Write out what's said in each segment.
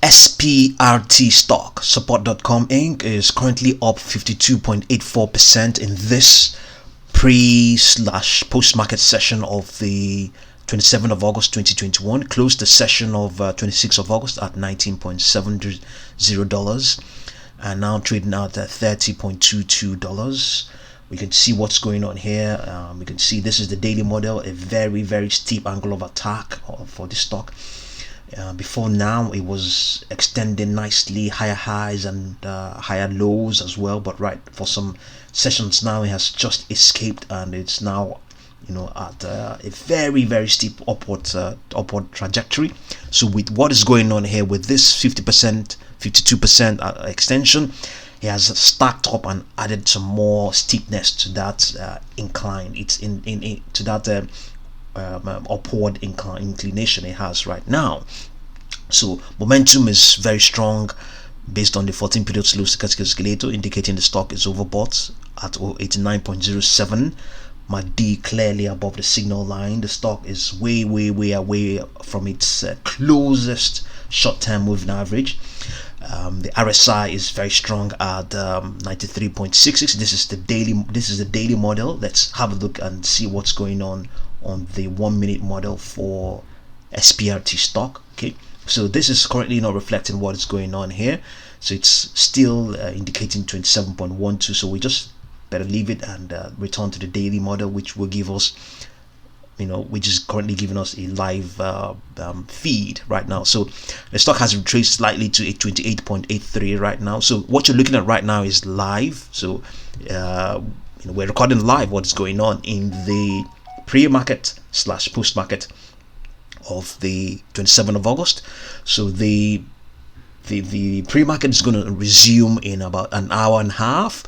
SPRT Stock, support.com Inc. is currently up 52.84% in this pre/post-market session of the 27th of August 2021. Closed the session of 26th of August at $19.70 and now trading out at $30.22. We can see what's going on here. We can see this is the daily model, a very steep angle of attack for this stock. Before now, it was extending nicely, higher highs and higher lows as well. But right, for some sessions now, it has just escaped and it's now, at a very steep upward trajectory. So with what is going on here with this 50%, 52% extension, it has stacked up and added some more steepness to that incline. It's to that upward inclination it has right now. So momentum is very strong based on the 14 period slow stochastic escalator, indicating the stock is overbought at 89.07. MACD clearly above the signal line. The stock is way away from its closest short-term moving average. The RSI is very strong at 93.66. This is the daily model. Let's have a look and see what's going on the 1 minute model for SPRT stock. Okay, so this is currently not reflecting what is going on here, so it's still indicating 27.12. so we just better leave it and return to the daily model, which will give us, which is currently giving us a live feed right now. So the stock has retraced slightly to 828.83 right now. So what you're looking at right now is live. So we're recording live what's going on in the pre-market / post-market of the 27th of August. So the pre-market is going to resume in about an hour and a half,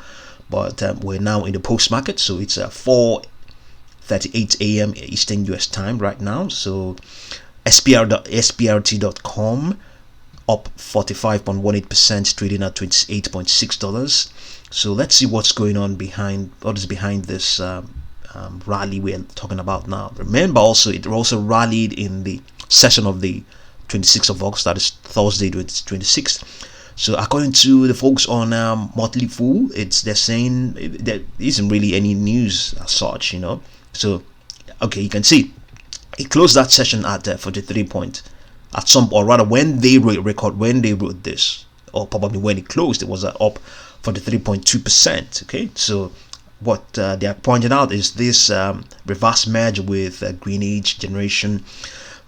but we're now in the post-market. So it's 4:38 a.m. Eastern US time right now. So SPRT.com up 45.18%, trading at $28.6. So let's see what's going on behind this rally we're talking about now. Remember also, it also rallied in the session of the 26th of August, that is Thursday, 26th. So according to the folks on Motley Fool, they're saying there isn't really any news as such, So okay, you can see it closed that session at 43 point at some, or rather when they wrote this, or probably when it closed, it was up 43.2%. Okay, so what they are pointing out is this reverse merge with Greenbridge Generation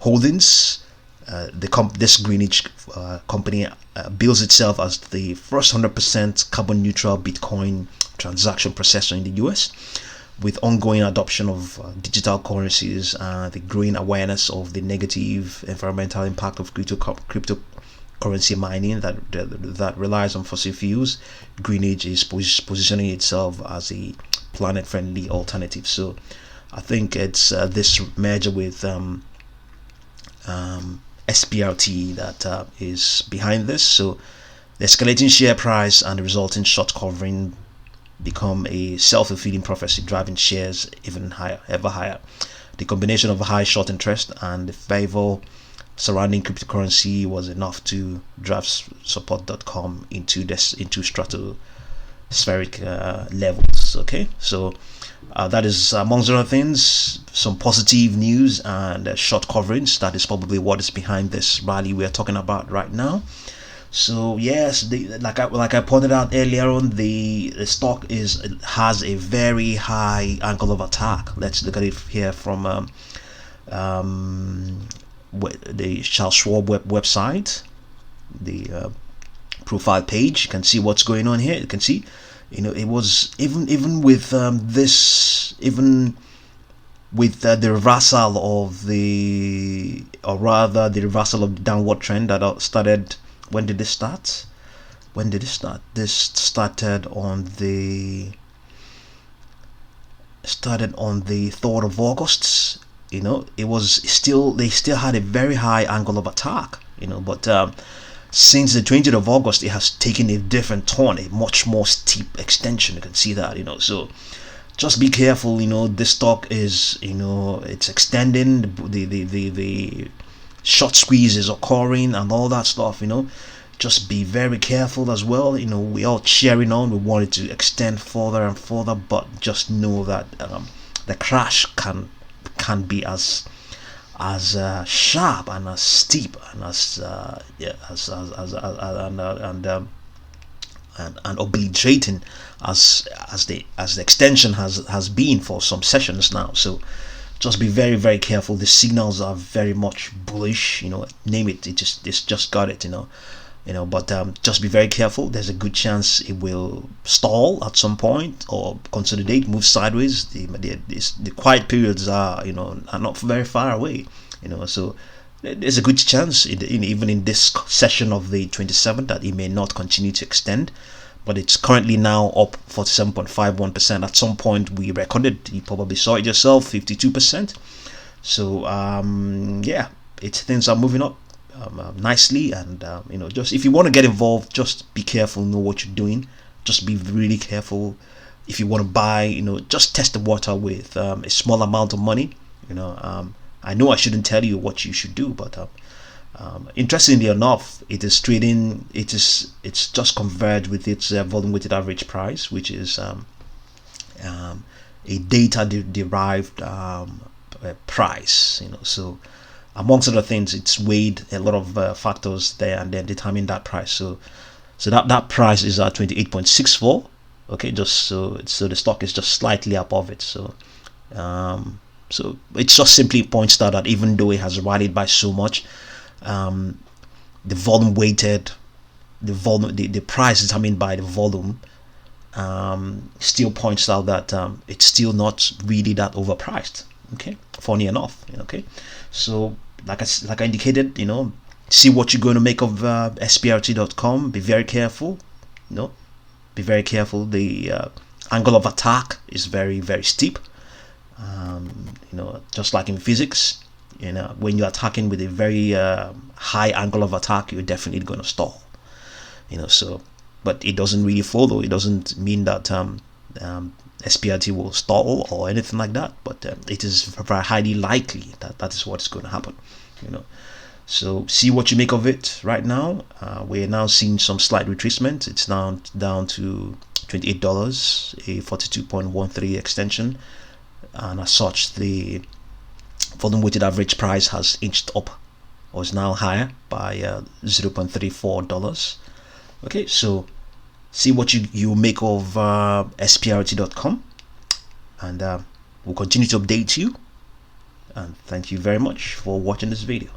Holdings. This Greenbridge company bills itself as the first 100% carbon neutral Bitcoin transaction processor in the US, with ongoing adoption of digital currencies and the growing awareness of the negative environmental impact of cryptocurrency mining that relies on fossil fuels. Greenbridge is positioning itself as a planet-friendly alternative. So I think it's this merger with SPRT that is behind this. So the escalating share price and the resulting short covering become a self-fulfilling prophecy, driving shares even higher, ever higher. The combination of high short interest and the favor surrounding cryptocurrency was enough to drive support.com into stratospheric levels. Okay, so that is amongst other things, some positive news and short coverings. That is probably what is behind this rally we are talking about right now. So yes, like I pointed out earlier on, the stock has a very high angle of attack. Let's look at it here from the Charles Schwab website, the profile page. You can see what's going on here. You can see, it was even with this, even with the reversal of the downward trend that started. When did this start? This started on the 3rd of August. It was they still had a very high angle of attack, but since the 20th of August, it has taken a different turn, a much more steep extension. You can see that, so just be careful. This stock is, it's extending. The short squeezes occurring and all that stuff, just be very careful as well. We all cheering on, we want it to extend further and further, but just know that the crash can be as sharp and as steep and as and obliterating as the extension has been for some sessions now. So just be very, very careful. The signals are very much bullish, name it, it's just got it, but just be very careful. There's a good chance it will stall at some point or consolidate, move sideways. The quiet periods are not very far away, so there's a good chance even in this session of the 27th that it may not continue to extend. But it's currently now up 47.51%. At some point we recorded, you probably saw it yourself, 52%. So yeah, things are moving up nicely, and just if you want to get involved, just be careful, know what you're doing. Just be really careful. If you want to buy, just test the water with a small amount of money. I know I shouldn't tell you what you should do, but interestingly enough, it's just converged with its volume weighted average price, which is a data derived price. So amongst other things, it's weighed a lot of factors there and then determine that price. So that price is at 28.64. Okay, just so the stock is just slightly above it. So it just simply points out that even though it has rallied by so much, the volume weighted, the price determined by the volume still points out that it's still not really that overpriced. Okay, funny enough. Okay, so like I indicated, see what you're going to make of SPRT.com. Be very careful. Be very careful. The angle of attack is very, very steep. Just like in physics, when you're attacking with a very high angle of attack, you're definitely going to stall. So, but it doesn't really follow. It doesn't mean that SPRT will stall or anything like that. But it is very highly likely that is what's going to happen. So see what you make of it. Right now, we're now seeing some slight retracement. It's now down to $28, a 42.13 extension, and as such, the volume weighted average price has inched up, or is now higher by $0.34. Okay, so see what you make of SPRT.com, and we'll continue to update you. And thank you very much for watching this video.